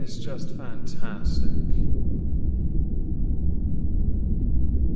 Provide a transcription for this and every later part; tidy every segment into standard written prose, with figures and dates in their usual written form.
is just fantastic.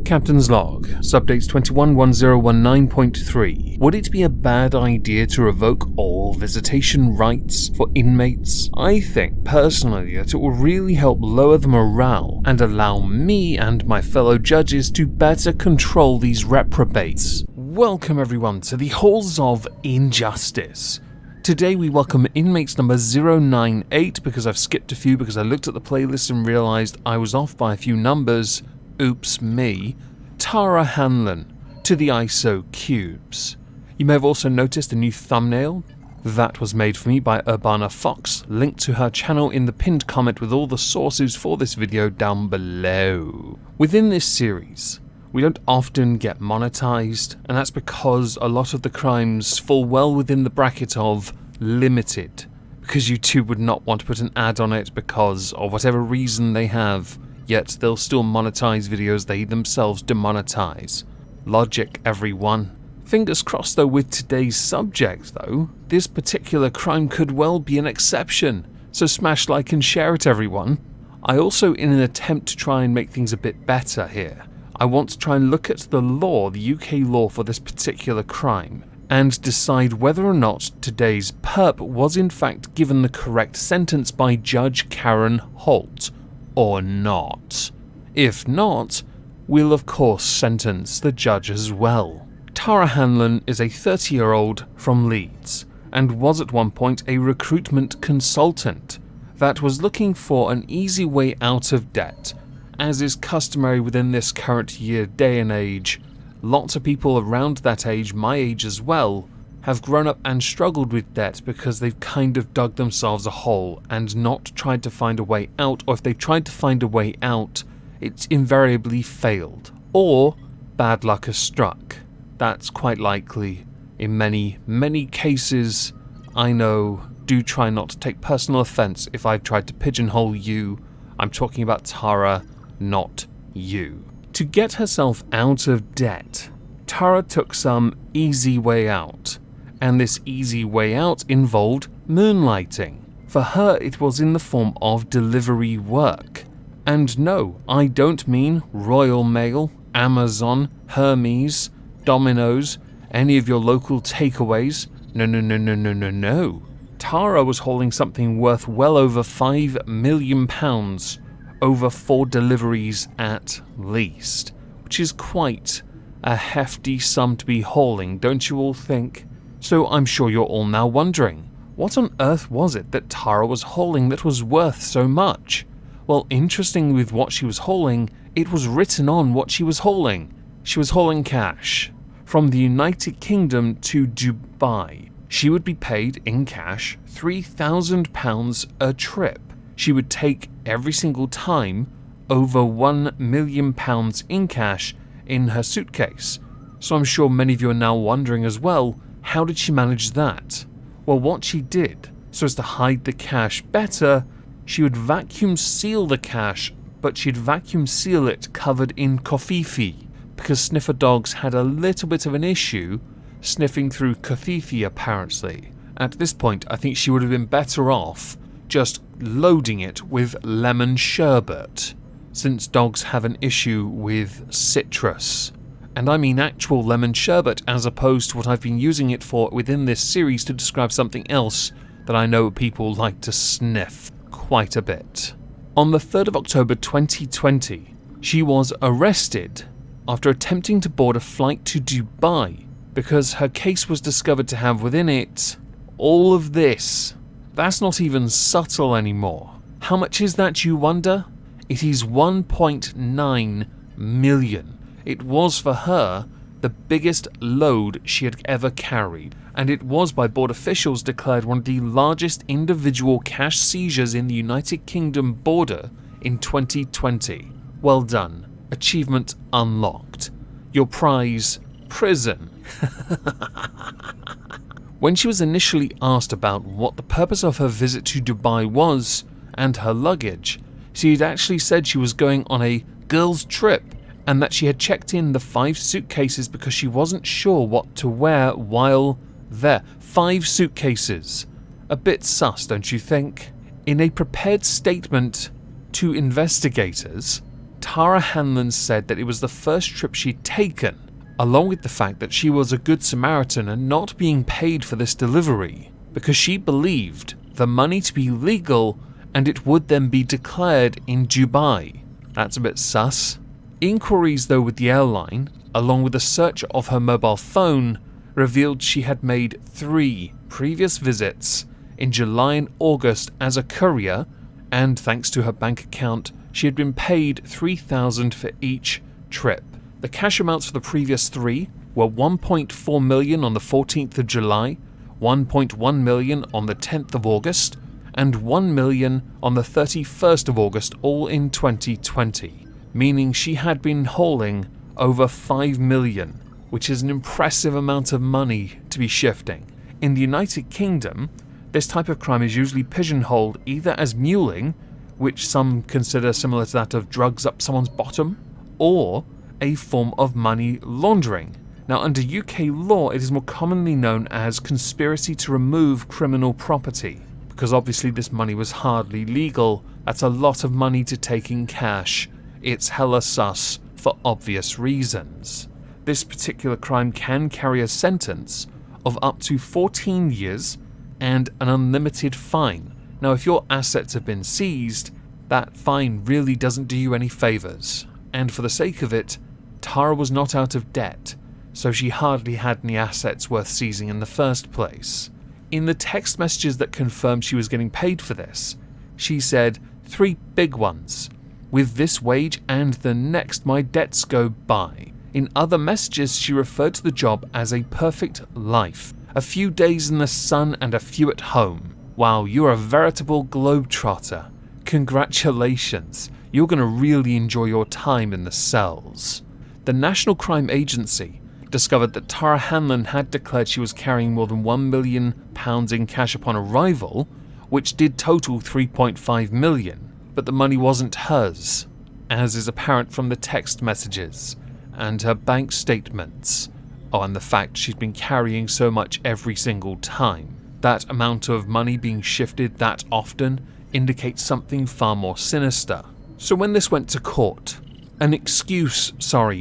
Captain's Log, Subdates 211019.3. Would it be a bad idea to revoke all visitation rights for inmates? I think, personally, that it will really help lower the morale and allow me and my fellow judges to better control these reprobates. Welcome everyone to the Halls of Injustice. Today we welcome inmates number 098 because I've skipped a few because I looked at the playlist and realised I was off by a few numbers. Oops me. Tara Hanlon to the ISO cubes. You may have also noticed a new thumbnail. That was made for me by Urbana Fox, linked to her channel in the pinned comment with all the sources for this video down below. Within this series, we don't often get monetized, and that's because a lot of the crimes fall well within the bracket of limited, because YouTube would not want to put an ad on it because of whatever reason they have, yet they'll still monetize videos they themselves demonetize. Logic, everyone. Fingers crossed though with today's subject though, this particular crime could well be an exception, so smash like and share it everyone. I also, in an attempt to try and make things a bit better here, I want to try and look at the law, the UK law for this particular crime, and decide whether or not today's perp was in fact given the correct sentence by Judge Karen Holt, or not. If not, we'll of course sentence the judge as well. Tara Hanlon is a 30-year-old from Leeds, and was at one point a recruitment consultant that was looking for an easy way out of debt. As is customary within this current year day and age, lots of people around that age, my age as well, have grown up and struggled with debt because they've kind of dug themselves a hole and not tried to find a way out, or if they tried to find a way out, it's invariably failed, or bad luck has struck. That's quite likely. In many cases, I know, do try not to take personal offense if I've tried to pigeonhole you. I'm talking about Tara, not you. To get herself out of debt, Tara took some easy way out, and this easy way out involved moonlighting. For her, it was in the form of delivery work. And no, I don't mean Royal Mail, Amazon, Hermes, Domino's, any of your local takeaways. No. Tara was hauling something worth well over £5 million, over 4 deliveries at least, which is quite a hefty sum to be hauling, don't you all think? So I'm sure you're all now wondering, what on earth was it that Tara was hauling that was worth so much? Well, interestingly with what she was hauling, it was written on what she was hauling. She was hauling cash from the United Kingdom to Dubai. She would be paid in cash £3,000 a trip. She would take every single time over £1 million in cash in her suitcase. So I'm sure many of you are now wondering as well, how did she manage that? Well, what she did, so as to hide the cash better, she would vacuum seal the cash, but she'd vacuum seal it covered in covfefe, because sniffer dogs had a little bit of an issue sniffing through covfefe apparently. At this point, I think she would have been better off just loading it with lemon sherbet, since dogs have an issue with citrus. And I mean actual lemon sherbet, as opposed to what I've been using it for within this series to describe something else that I know people like to sniff quite a bit. On the 3rd of October 2020, she was arrested after attempting to board a flight to Dubai because her case was discovered to have within it all of this. That's not even subtle anymore. How much is that, you wonder? It is 1.9 million. It was for her the biggest load she had ever carried, and it was by board officials declared one of the largest individual cash seizures in the United Kingdom border in 2020. Well done. Achievement unlocked. Your prize, prison. When she was initially asked about what the purpose of her visit to Dubai was and her luggage, she had actually said she was going on a girls' trip and that she had checked in the 5 suitcases because she wasn't sure what to wear while there. 5 suitcases. A bit sus, don't you think? In a prepared statement to investigators, Tara Hanlon said that it was the first trip she'd taken, along with the fact that she was a good Samaritan and not being paid for this delivery, because she believed the money to be legal and it would then be declared in Dubai. That's a bit sus. Inquiries though with the airline, along with a search of her mobile phone, revealed she had made 3 previous visits in July and August as a courier, and thanks to her bank account, she had been paid $3,000 for each trip. The cash amounts for the previous 3 were $1.4 million on the 14th of July, $1.1 million on the 10th of August, and $1 million on the 31st of August, all in 2020, meaning she had been hauling over $5 million, which is an impressive amount of money to be shifting. In the United Kingdom, this type of crime is usually pigeonholed either as muling, which some consider similar to that of drugs up someone's bottom, or a form of money laundering. Now, under UK law, it is more commonly known as conspiracy to remove criminal property, because obviously this money was hardly legal. That's a lot of money to take in cash. It's hella sus for obvious reasons. This particular crime can carry a sentence of up to 14 years and an unlimited fine. Now, if your assets have been seized, that fine really doesn't do you any favours. And for the sake of it, Tara was not out of debt, so she hardly had any assets worth seizing in the first place. In the text messages that confirmed she was getting paid for this, she said 3 big ones. With this wage and the next, my debts go by. In other messages, she referred to the job as a perfect life. A few days in the sun and a few at home. Wow, you're a veritable globetrotter. Congratulations. You're going to really enjoy your time in the cells. The National Crime Agency discovered that Tara Hanlon had declared she was carrying more than £1 million in cash upon arrival, which did total $3.5 million, but the money wasn't hers, as is apparent from the text messages and her bank statements. Oh, and the fact she'd been carrying so much every single time. That amount of money being shifted that often indicates something far more sinister. So when this went to court, an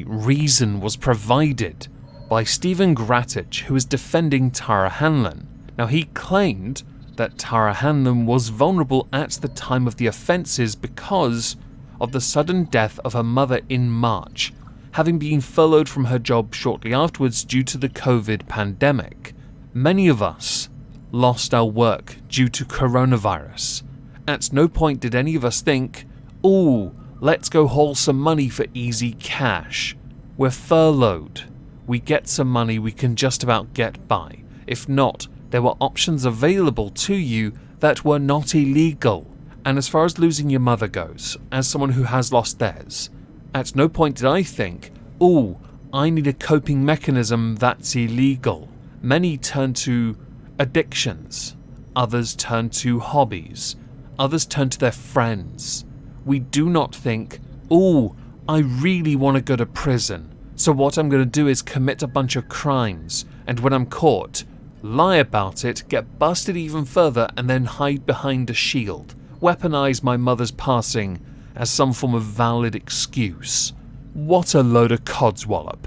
reason was provided by Stephen Grattich, who is defending Tara Hanlon. Now, he claimed that Tara Hanlon was vulnerable at the time of the offences because of the sudden death of her mother in March, having been furloughed from her job shortly afterwards due to the COVID pandemic. Many of us lost our work due to coronavirus. At no point did any of us think, ooh, let's go haul some money for easy cash. We're furloughed. We get some money, we can just about get by. If not, there were options available to you that were not illegal. And as far as losing your mother goes, as someone who has lost theirs, at no point did I think, ooh, I need a coping mechanism that's illegal. Many turn to addictions. Others turn to hobbies. Others turn to their friends. We do not think, ooh, I really want to go to prison, so what I'm going to do is commit a bunch of crimes, and when I'm caught, lie about it, get busted even further, and then hide behind a shield. Weaponize my mother's passing as some form of valid excuse. What a load of codswallop.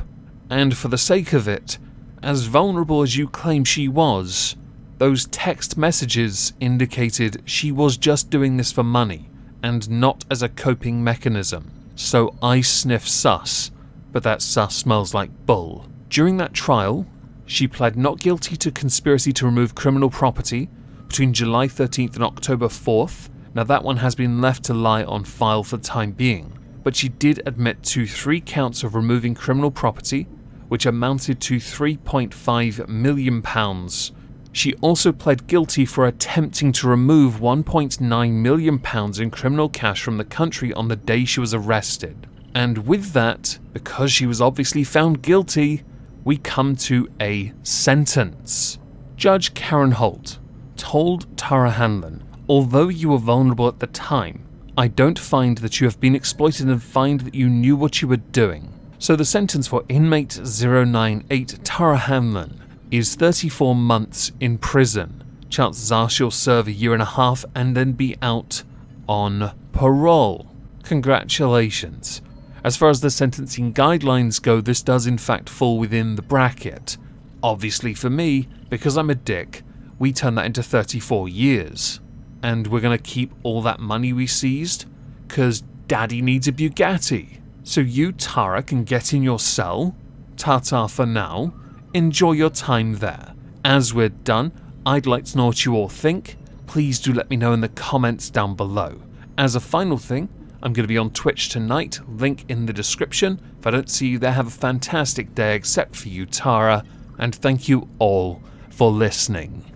And for the sake of it, as vulnerable as you claim she was, those text messages indicated she was just doing this for money, and not as a coping mechanism. So I sniff sus, but that sus smells like bull. During that trial, she pled not guilty to conspiracy to remove criminal property between July 13th and October 4th. Now that one has been left to lie on file for the time being, but she did admit to 3 counts of removing criminal property, which amounted to £3.5 million. She also pled guilty for attempting to remove £1.9 million in criminal cash from the country on the day she was arrested. And with that, because she was obviously found guilty, we come to a sentence. Judge Karen Holt told Tara Hanlon, although you were vulnerable at the time, I don't find that you have been exploited and find that you knew what you were doing. So the sentence for inmate 098 Tara Hanlon is 34 months in prison chances are she'll serve 1.5 years and then be out on parole. Congratulations. As far as the sentencing guidelines go, this does in fact fall within the bracket. Obviously for me, because I'm a dick, we turn that into 34 years. And we're going to keep all that money we seized, because Daddy needs a Bugatti. So you, Tara, can get in your cell. Ta-ta for now. Enjoy your time there. As we're done, I'd like to know what you all think. Please do let me know in the comments down below. As a final thing, I'm going to be on Twitch tonight, link in the description. If I don't see you there, have a fantastic day, except for you, Tara, and thank you all for listening.